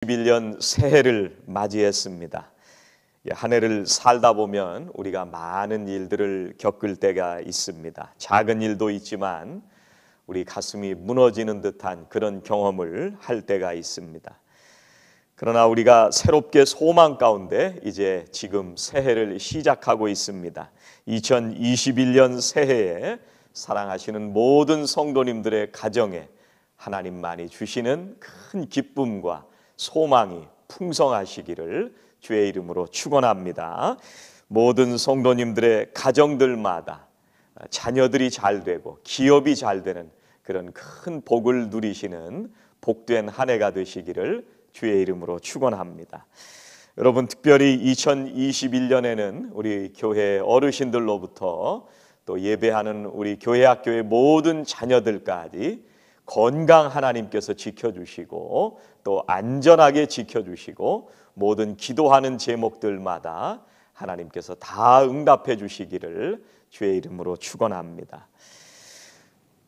2021년 새해를 맞이했습니다. 한 해를 살다 보면 우리가 많은 일들을 겪을 때가 있습니다. 작은 일도 있지만 우리 가슴이 무너지는 듯한 그런 경험을 할 때가 있습니다. 그러나 우리가 새롭게 소망 가운데 이제 지금 새해를 시작하고 있습니다. 2021년 새해에 사랑하시는 모든 성도님들의 가정에 하나님만이 주시는 큰 기쁨과 소망이 풍성하시기를 주의 이름으로 축원합니다. 모든 성도님들의 가정들마다 자녀들이 잘 되고 기업이 잘 되는 그런 큰 복을 누리시는 복된 한 해가 되시기를 주의 이름으로 축원합니다. 여러분, 특별히 2021년에는 우리 교회 어르신들로부터 또 예배하는 우리 교회 학교의 모든 자녀들까지 건강 하나님께서 지켜주시고 또 안전하게 지켜주시고 모든 기도하는 제목들마다 하나님께서 다 응답해 주시기를 주의 이름으로 축원합니다.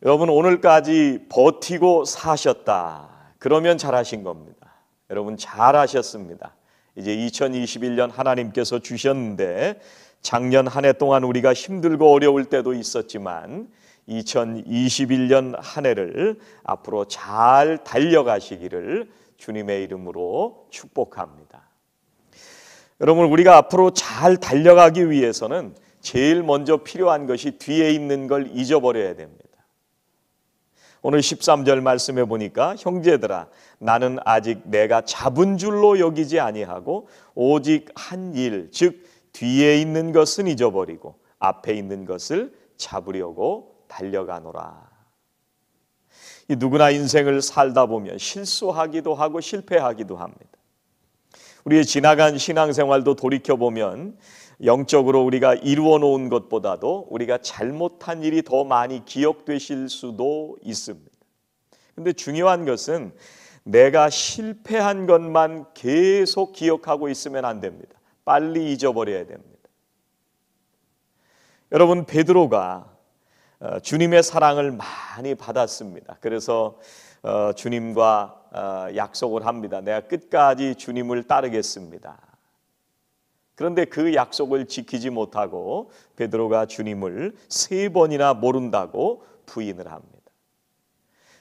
여러분, 오늘까지 버티고 사셨다. 그러면 잘하신 겁니다. 여러분, 잘하셨습니다. 이제 2021년 하나님께서 주셨는데 작년 한 해 동안 우리가 힘들고 어려울 때도 있었지만 2021년 한 해를 앞으로 잘 달려가시기를 주님의 이름으로 축복합니다. 여러분, 우리가 앞으로 잘 달려가기 위해서는 제일 먼저 필요한 것이 뒤에 있는 걸 잊어버려야 됩니다. 오늘 13절 말씀해 보니까 형제들아, 나는 아직 내가 잡은 줄로 여기지 아니하고 오직 한 일, 즉 뒤에 있는 것은 잊어버리고 앞에 있는 것을 잡으려고 달려가노라. 누구나 인생을 살다 보면 실수하기도 하고 실패하기도 합니다. 우리의 지나간 신앙생활도 돌이켜보면 영적으로 우리가 이루어 놓은 것보다도 우리가 잘못한 일이 더 많이 기억되실 수도 있습니다. 그런데 중요한 것은 내가 실패한 것만 계속 기억하고 있으면 안 됩니다. 빨리 잊어버려야 됩니다. 여러분, 베드로가 주님의 사랑을 많이 받았습니다. 그래서 주님과 약속을 합니다. 내가 끝까지 주님을 따르겠습니다. 그런데 그 약속을 지키지 못하고 베드로가 주님을 3번이나 모른다고 부인을 합니다.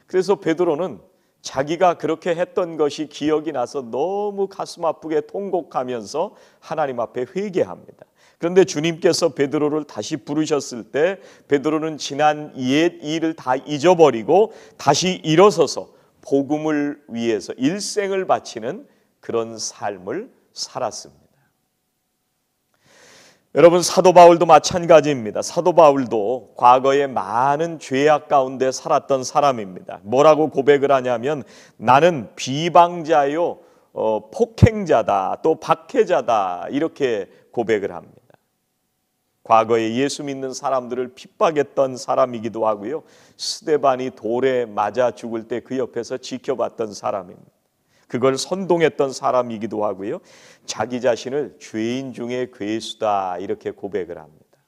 그래서 베드로는 자기가 그렇게 했던 것이 기억이 나서 너무 가슴 아프게 통곡하면서 하나님 앞에 회개합니다. 그런데 주님께서 베드로를 다시 부르셨을 때 베드로는 지난 옛 일을 다 잊어버리고 다시 일어서서 복음을 위해서 일생을 바치는 그런 삶을 살았습니다. 여러분, 사도 바울도 마찬가지입니다. 사도 바울도 과거에 많은 죄악 가운데 살았던 사람입니다. 뭐라고 고백을 하냐면 나는 비방자요, 폭행자다, 또 박해자다, 이렇게 고백을 합니다. 과거에 예수 믿는 사람들을 핍박했던 사람이기도 하고요, 스데반이 돌에 맞아 죽을 때 그 옆에서 지켜봤던 사람입니다. 그걸 선동했던 사람이기도 하고요, 자기 자신을 죄인 중에 괴수다, 이렇게 고백을 합니다.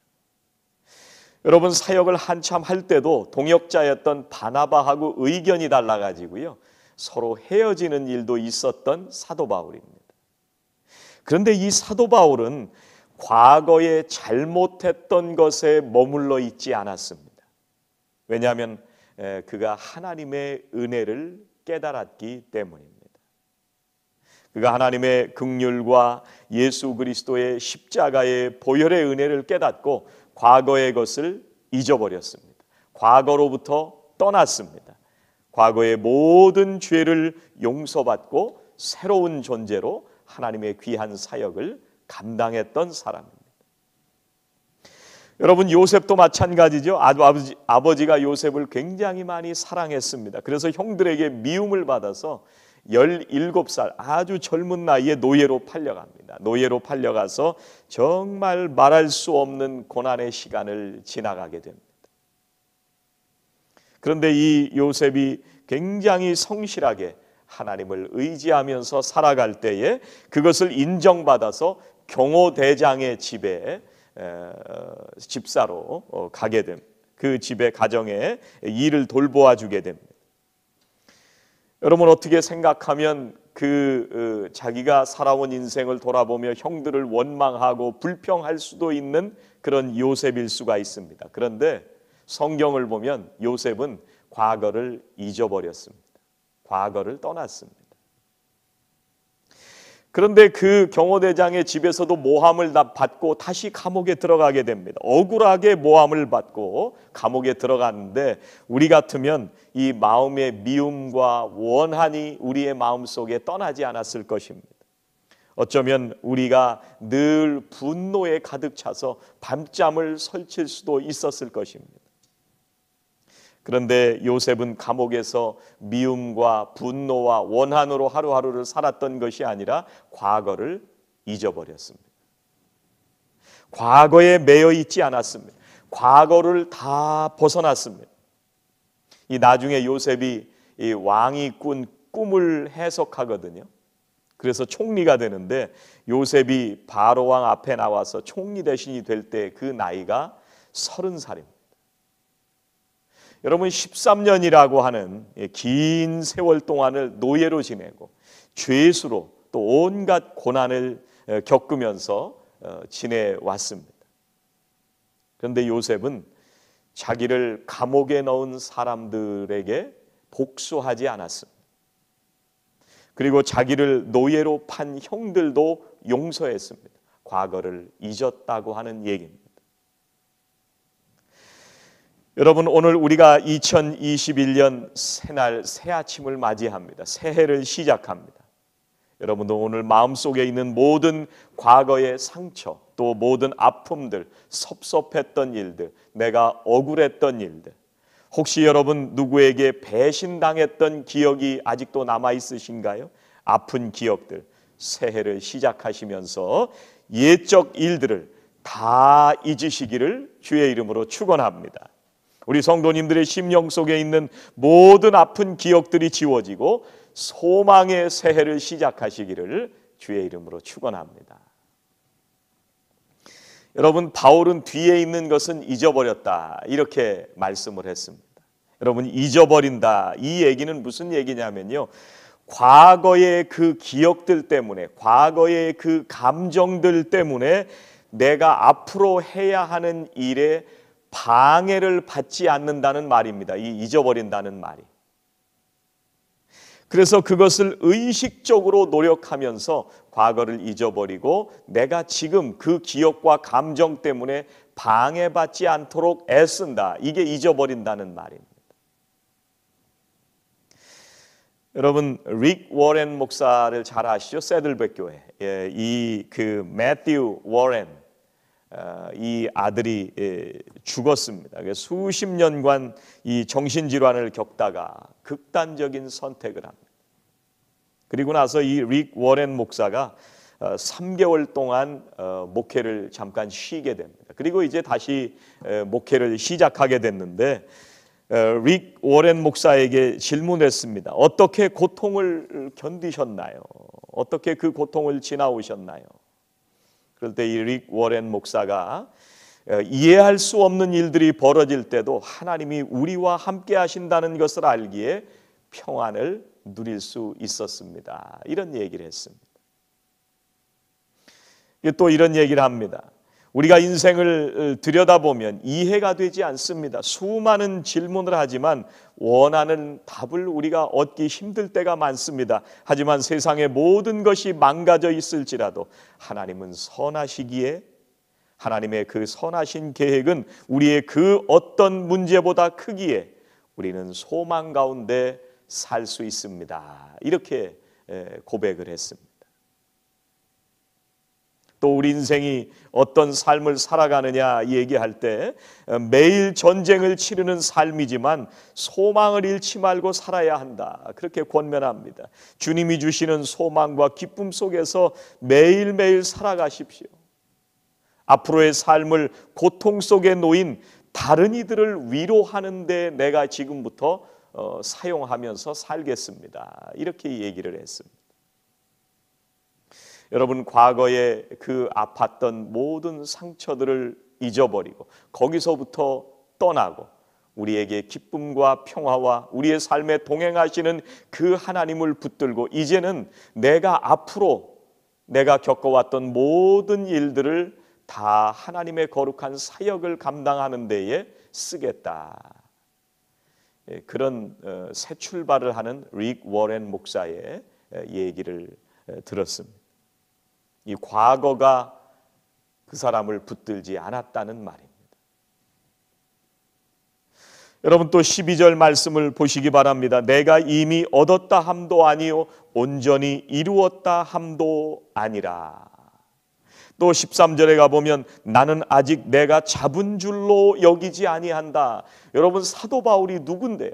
여러분, 사역을 한참 할 때도 동역자였던 바나바하고 의견이 달라가지고요, 서로 헤어지는 일도 있었던 사도 바울입니다. 그런데 이 사도 바울은 과거에 잘못했던 것에 머물러 있지 않았습니다. 왜냐하면 그가 하나님의 은혜를 깨달았기 때문입니다. 그가 하나님의 긍휼과 예수 그리스도의 십자가의 보혈의 은혜를 깨닫고 과거의 것을 잊어버렸습니다. 과거로부터 떠났습니다. 과거의 모든 죄를 용서받고 새로운 존재로 하나님의 귀한 사역을 감당했던 사람입니다. 여러분, 요셉도 마찬가지죠. 아버지가 요셉을 굉장히 많이 사랑했습니다. 그래서 형들에게 미움을 받아서 17살 아주 젊은 나이에 노예로 팔려갑니다. 노예로 팔려가서 정말 말할 수 없는 고난의 시간을 지나가게 됩니다. 그런데 이 요셉이 굉장히 성실하게 하나님을 의지하면서 살아갈 때에 그것을 인정받아서 경호대장의 집에 집사로 가게 됩니다. 그 집의 가정에 일을 돌보아 주게 됩니다. 여러분, 어떻게 생각하면 자기가 살아온 인생을 돌아보며 형들을 원망하고 불평할 수도 있는 그런 요셉일 수가 있습니다. 그런데 성경을 보면 요셉은 과거를 잊어버렸습니다. 과거를 떠났습니다. 그런데 그 경호대장의 집에서도 모함을 받고 다시 감옥에 들어가게 됩니다. 억울하게 모함을 받고 감옥에 들어갔는데 우리 같으면 이 마음의 미움과 원한이 우리의 마음속에 떠나지 않았을 것입니다. 어쩌면 우리가 늘 분노에 가득 차서 밤잠을 설칠 수도 있었을 것입니다. 그런데 요셉은 감옥에서 미움과 분노와 원한으로 하루하루를 살았던 것이 아니라 과거를 잊어버렸습니다. 과거에 매여 있지 않았습니다. 과거를 다 벗어났습니다. 이 나중에 요셉이 이 왕이 꾼 꿈을 해석하거든요. 그래서 총리가 되는데 요셉이 바로 왕 앞에 나와서 총리 대신이 될 때 그 나이가 30살입니다. 여러분 13년이라고 하는 긴 세월 동안을 노예로 지내고 죄수로 또 온갖 고난을 겪으면서 지내왔습니다. 그런데 요셉은 자기를 감옥에 넣은 사람들에게 복수하지 않았습니다. 그리고 자기를 노예로 판 형들도 용서했습니다. 과거를 잊었다고 하는 얘기입니다. 여러분 오늘 우리가 2021년 새날 새 아침을 맞이합니다. 새해를 시작합니다. 여러분도 오늘 마음속에 있는 모든 과거의 상처 또 모든 아픔들, 섭섭했던 일들, 내가 억울했던 일들, 혹시 여러분 누구에게 배신당했던 기억이 아직도 남아있으신가요? 아픈 기억들, 새해를 시작하시면서 옛적 일들을 다 잊으시기를 주의 이름으로 축원합니다. 우리 성도님들의 심령 속에 있는 모든 아픈 기억들이 지워지고 소망의 새해를 시작하시기를 주의 이름으로 축원합니다. 여러분 바울은 뒤에 있는 것은 잊어버렸다 이렇게 말씀을 했습니다. 여러분 잊어버린다 이 얘기는 무슨 얘기냐면요, 과거의 그 기억들 때문에 과거의 그 감정들 때문에 내가 앞으로 해야 하는 일에 방해를 받지 않는다는 말입니다. 이 잊어버린다는 말이. 그래서 그것을 의식적으로 노력하면서 과거를 잊어버리고 내가 지금 그 기억과 감정 때문에 방해받지 않도록 애쓴다. 이게 잊어버린다는 말입니다. 여러분 릭 워렌 목사를 잘 아시죠? 세들백 교회. 이 매튜 워렌 이 아들이 죽었습니다. 수십 년간 이 정신질환을 겪다가 극단적인 선택을 합니다. 그리고 나서 이 릭 워렌 목사가 3개월 동안 목회를 잠깐 쉬게 됩니다. 그리고 이제 다시 목회를 시작하게 됐는데 릭 워렌 목사에게 질문했습니다. 어떻게 고통을 견디셨나요? 어떻게 그 고통을 지나오셨나요? 그럴 때 이 릭 워렌 목사가 이해할 수 없는 일들이 벌어질 때도 하나님이 우리와 함께 하신다는 것을 알기에 평안을 누릴 수 있었습니다. 이런 얘기를 했습니다. 또 이런 얘기를 합니다. 우리가 인생을 들여다보면 이해가 되지 않습니다. 수많은 질문을 하지만 원하는 답을 우리가 얻기 힘들 때가 많습니다. 하지만 세상의 모든 것이 망가져 있을지라도 하나님은 선하시기에 하나님의 그 선하신 계획은 우리의 그 어떤 문제보다 크기에 우리는 소망 가운데 살 수 있습니다. 이렇게 고백을 했습니다. 또 우리 인생이 어떤 삶을 살아가느냐 얘기할 때 매일 전쟁을 치르는 삶이지만 소망을 잃지 말고 살아야 한다. 그렇게 권면합니다. 주님이 주시는 소망과 기쁨 속에서 매일매일 살아가십시오. 앞으로의 삶을 고통 속에 놓인 다른 이들을 위로하는 데 내가 지금부터 사용하면서 살겠습니다. 이렇게 얘기를 했습니다. 여러분 과거에 그 아팠던 모든 상처들을 잊어버리고 거기서부터 떠나고 우리에게 기쁨과 평화와 우리의 삶에 동행하시는 그 하나님을 붙들고 이제는 내가 앞으로 내가 겪어왔던 모든 일들을 다 하나님의 거룩한 사역을 감당하는 데에 쓰겠다. 그런 새 출발을 하는 릭 워렌 목사의 얘기를 들었습니다. 이 과거가 그 사람을 붙들지 않았다는 말입니다. 여러분 또 12절 말씀을 보시기 바랍니다. 내가 이미 얻었다 함도 아니요 온전히 이루었다 함도 아니라. 또 13절에 가보면 나는 아직 내가 잡은 줄로 여기지 아니한다. 여러분 사도 바울이 누군데요?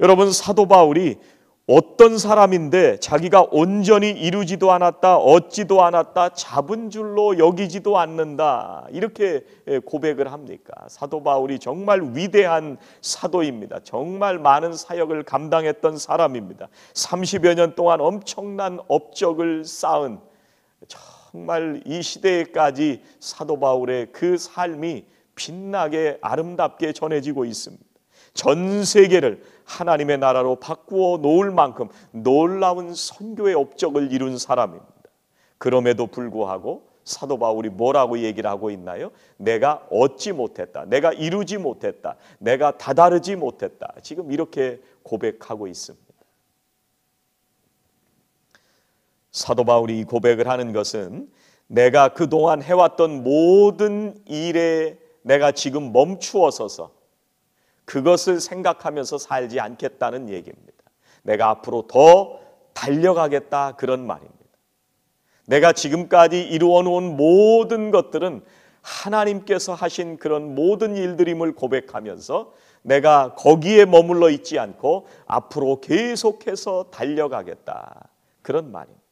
여러분 사도 바울이 어떤 사람인데 자기가 온전히 이루지도 않았다, 얻지도 않았다, 잡은 줄로 여기지도 않는다 이렇게 고백을 합니까? 사도 바울이 정말 위대한 사도입니다. 정말 많은 사역을 감당했던 사람입니다. 30여 년 동안 엄청난 업적을 쌓은 정말 이 시대에까지 사도 바울의 그 삶이 빛나게 아름답게 전해지고 있습니다. 전 세계를 하나님의 나라로 바꾸어 놓을 만큼 놀라운 선교의 업적을 이룬 사람입니다. 그럼에도 불구하고 사도 바울이 뭐라고 얘기를 하고 있나요? 내가 얻지 못했다, 내가 이루지 못했다, 내가 다다르지 못했다. 지금 이렇게 고백하고 있습니다. 사도 바울이 이 고백을 하는 것은 내가 그동안 해왔던 모든 일에 내가 지금 멈추어 서서 그것을 생각하면서 살지 않겠다는 얘기입니다. 내가 앞으로 더 달려가겠다 그런 말입니다. 내가 지금까지 이루어 놓은 모든 것들은 하나님께서 하신 그런 모든 일들임을 고백하면서 내가 거기에 머물러 있지 않고 앞으로 계속해서 달려가겠다 그런 말입니다.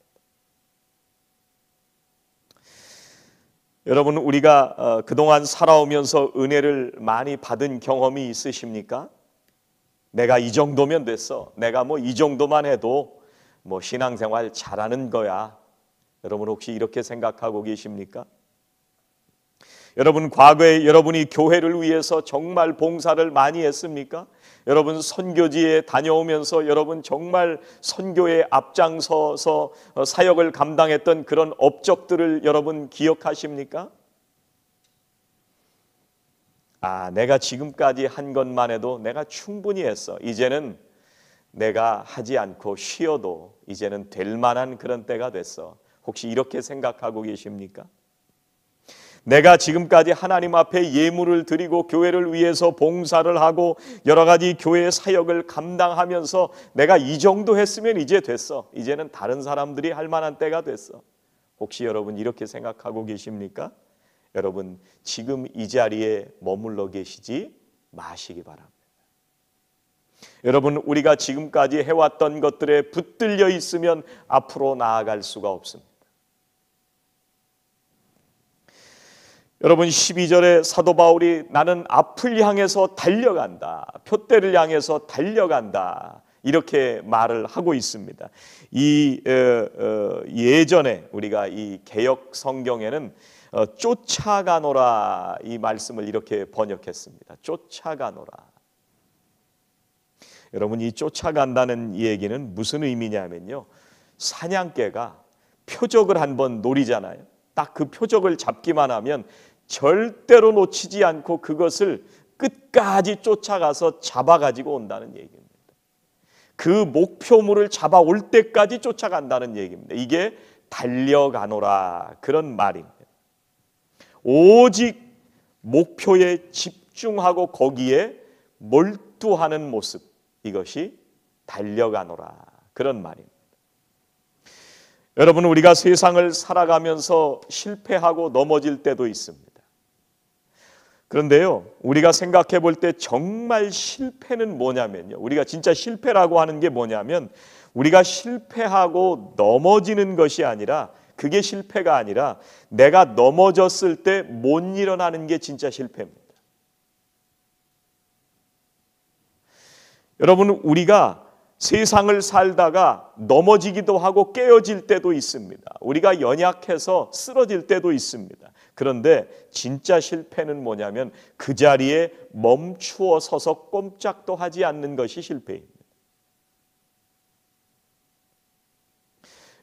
여러분 우리가 그동안 살아오면서 은혜를 많이 받은 경험이 있으십니까? 내가 이 정도면 됐어. 내가 뭐 이 정도만 해도 뭐 신앙생활 잘하는 거야. 여러분 혹시 이렇게 생각하고 계십니까? 여러분 과거에 여러분이 교회를 위해서 정말 봉사를 많이 했습니까? 여러분 선교지에 다녀오면서 여러분 정말 선교에 앞장서서 사역을 감당했던 그런 업적들을 여러분 기억하십니까? 내가 지금까지 한 것만 해도 내가 충분히 했어. 이제는 내가 하지 않고 쉬어도 이제는 될 만한 그런 때가 됐어. 혹시 이렇게 생각하고 계십니까? 내가 지금까지 하나님 앞에 예물을 드리고 교회를 위해서 봉사를 하고 여러 가지 교회 사역을 감당하면서 내가 이 정도 했으면 이제 됐어. 이제는 다른 사람들이 할 만한 때가 됐어. 혹시 여러분 이렇게 생각하고 계십니까? 여러분 지금 이 자리에 머물러 계시지 마시기 바랍니다. 여러분 우리가 지금까지 해왔던 것들에 붙들려 있으면 앞으로 나아갈 수가 없습니다. 여러분 12절에 사도 바울이 나는 앞을 향해서 달려간다, 표대를 향해서 달려간다 이렇게 말을 하고 있습니다. 이 예전에 우리가 이 개역 성경에는 쫓아가노라 이 말씀을 이렇게 번역했습니다. 쫓아가노라. 여러분 이 쫓아간다는 얘기는 무슨 의미냐면요, 사냥개가 표적을 한번 노리잖아요. 딱 그 표적을 잡기만 하면 절대로 놓치지 않고 그것을 끝까지 쫓아가서 잡아가지고 온다는 얘기입니다. 그 목표물을 잡아올 때까지 쫓아간다는 얘기입니다. 이게 달려가노라 그런 말입니다. 오직 목표에 집중하고 거기에 몰두하는 모습, 이것이 달려가노라 그런 말입니다. 여러분 우리가 세상을 살아가면서 실패하고 넘어질 때도 있습니다. 그런데요 우리가 생각해 볼 때 정말 실패는 뭐냐면요, 우리가 진짜 실패라고 하는 게 뭐냐면 우리가 실패하고 넘어지는 것이 아니라, 그게 실패가 아니라 내가 넘어졌을 때 못 일어나는 게 진짜 실패입니다. 여러분 우리가 세상을 살다가 넘어지기도 하고 깨어질 때도 있습니다. 우리가 연약해서 쓰러질 때도 있습니다. 그런데 진짜 실패는 뭐냐면 그 자리에 멈추어 서서 꼼짝도 하지 않는 것이 실패입니다.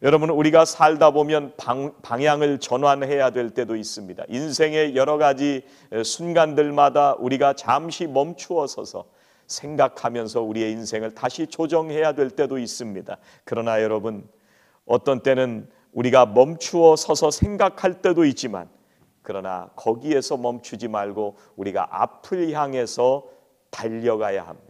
여러분, 우리가 살다 보면 방향을 전환해야 될 때도 있습니다. 인생의 여러 가지 순간들마다 우리가 잠시 멈추어 서서 생각하면서 우리의 인생을 다시 조정해야 될 때도 있습니다. 그러나 여러분, 어떤 때는 우리가 멈추어 서서 생각할 때도 있지만, 그러나 거기에서 멈추지 말고 우리가 앞을 향해서 달려가야 합니다.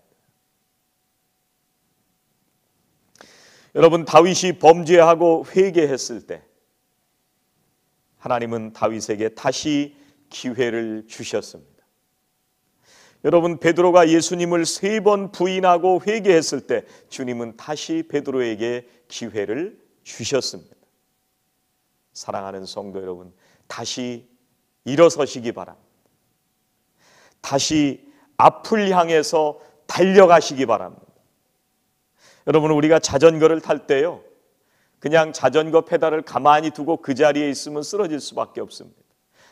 여러분, 다윗이 범죄하고 회개했을 때 하나님은 다윗에게 다시 기회를 주셨습니다. 여러분, 베드로가 예수님을 3번 부인하고 회개했을 때 주님은 다시 베드로에게 기회를 주셨습니다. 사랑하는 성도 여러분, 다시 일어서시기 바랍니다. 다시 앞을 향해서 달려가시기 바랍니다. 여러분, 우리가 자전거를 탈 때요, 그냥 자전거 페달을 가만히 두고 그 자리에 있으면 쓰러질 수밖에 없습니다.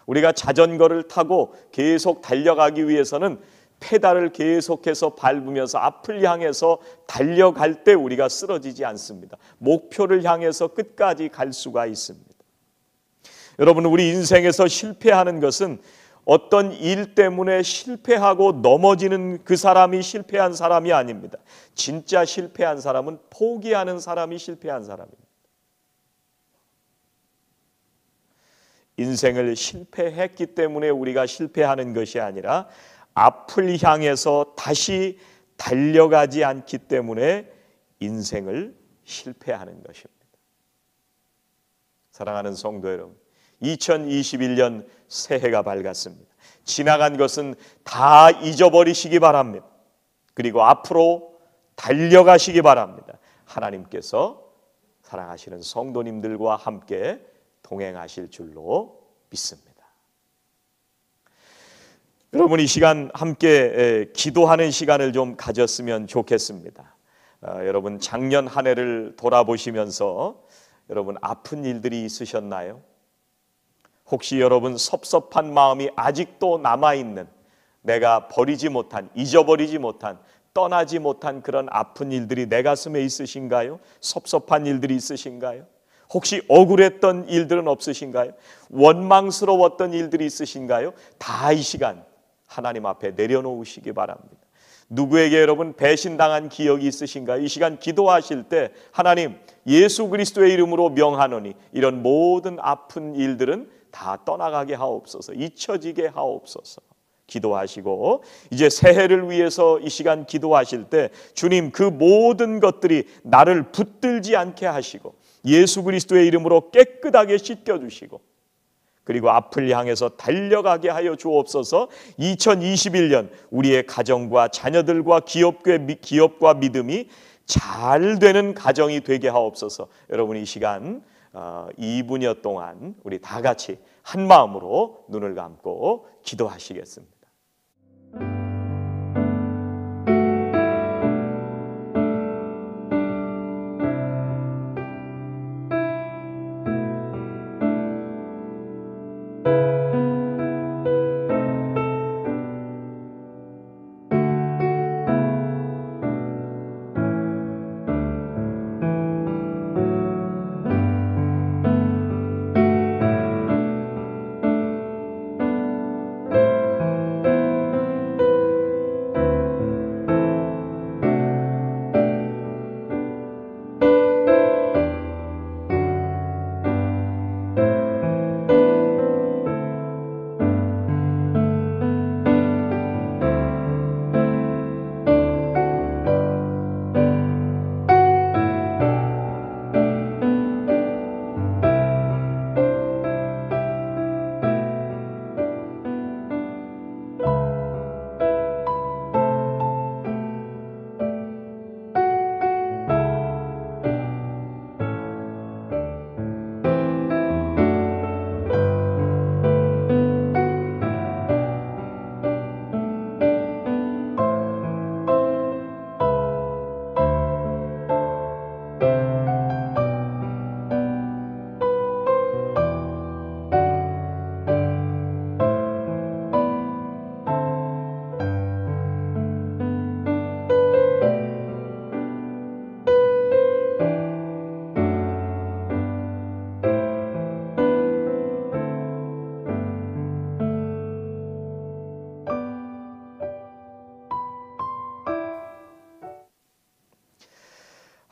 우리가 자전거를 타고 계속 달려가기 위해서는 페달을 계속해서 밟으면서 앞을 향해서 달려갈 때 우리가 쓰러지지 않습니다. 목표를 향해서 끝까지 갈 수가 있습니다. 여러분, 우리 인생에서 실패하는 것은 어떤 일 때문에 실패하고 넘어지는 그 사람이 실패한 사람이 아닙니다. 진짜 실패한 사람은 포기하는 사람이 실패한 사람입니다. 인생을 실패했기 때문에 우리가 실패하는 것이 아니라 앞을 향해서 다시 달려가지 않기 때문에 인생을 실패하는 것입니다. 사랑하는 성도 여러분, 2021년 새해가 밝았습니다. 지나간 것은 다 잊어버리시기 바랍니다. 그리고 앞으로 달려가시기 바랍니다. 하나님께서 사랑하시는 성도님들과 함께 동행하실 줄로 믿습니다. 여러분, 이 시간 함께 기도하는 시간을 좀 가졌으면 좋겠습니다. 여러분, 작년 한 해를 돌아보시면서 여러분, 아픈 일들이 있으셨나요? 혹시 여러분, 섭섭한 마음이 아직도 남아있는, 내가 버리지 못한, 잊어버리지 못한, 떠나지 못한 그런 아픈 일들이 내 가슴에 있으신가요? 섭섭한 일들이 있으신가요? 혹시 억울했던 일들은 없으신가요? 원망스러웠던 일들이 있으신가요? 다 이 시간 하나님 앞에 내려놓으시기 바랍니다. 누구에게 여러분 배신당한 기억이 있으신가요? 이 시간 기도하실 때 하나님, 예수 그리스도의 이름으로 명하노니 이런 모든 아픈 일들은 다 떠나가게 하옵소서, 잊혀지게 하옵소서. 기도하시고 이제 새해를 위해서 이 시간 기도하실 때 주님, 그 모든 것들이 나를 붙들지 않게 하시고 예수 그리스도의 이름으로 깨끗하게 씻겨주시고 그리고 앞을 향해서 달려가게 하여 주옵소서. 2021년 우리의 가정과 자녀들과 기업과 믿음이 잘 되는 가정이 되게 하옵소서. 여러분, 이 시간 2분여 동안 우리 다 같이 한 마음으로 눈을 감고 기도하시겠습니다.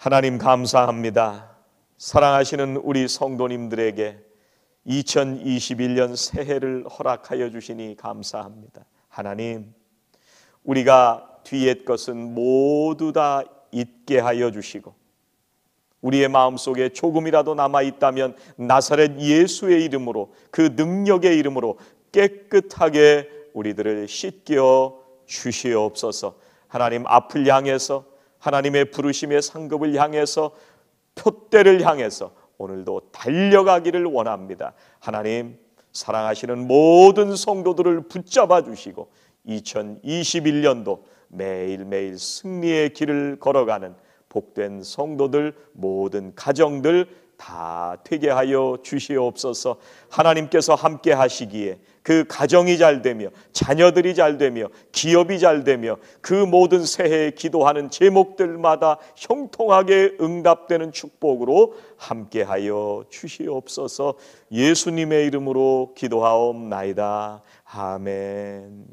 하나님 감사합니다. 사랑하시는 우리 성도님들에게 2021년 새해를 허락하여 주시니 감사합니다. 하나님, 우리가 뒤의 것은 모두 다 잊게 하여 주시고 우리의 마음속에 조금이라도 남아있다면 나사렛 예수의 이름으로, 그 능력의 이름으로 깨끗하게 우리들을 씻겨 주시옵소서. 하나님 앞을 향해서, 하나님의 부르심의 상급을 향해서, 표대를 향해서 오늘도 달려가기를 원합니다. 하나님, 사랑하시는 모든 성도들을 붙잡아 주시고 2021년도 매일매일 승리의 길을 걸어가는 복된 성도들, 모든 가정들 다 되게 하여 주시옵소서. 하나님께서 함께 하시기에 그 가정이 잘 되며 자녀들이 잘 되며 기업이 잘 되며 그 모든 새해에 기도하는 제목들마다 형통하게 응답되는 축복으로 함께 하여 주시옵소서. 예수님의 이름으로 기도하옵나이다. 아멘.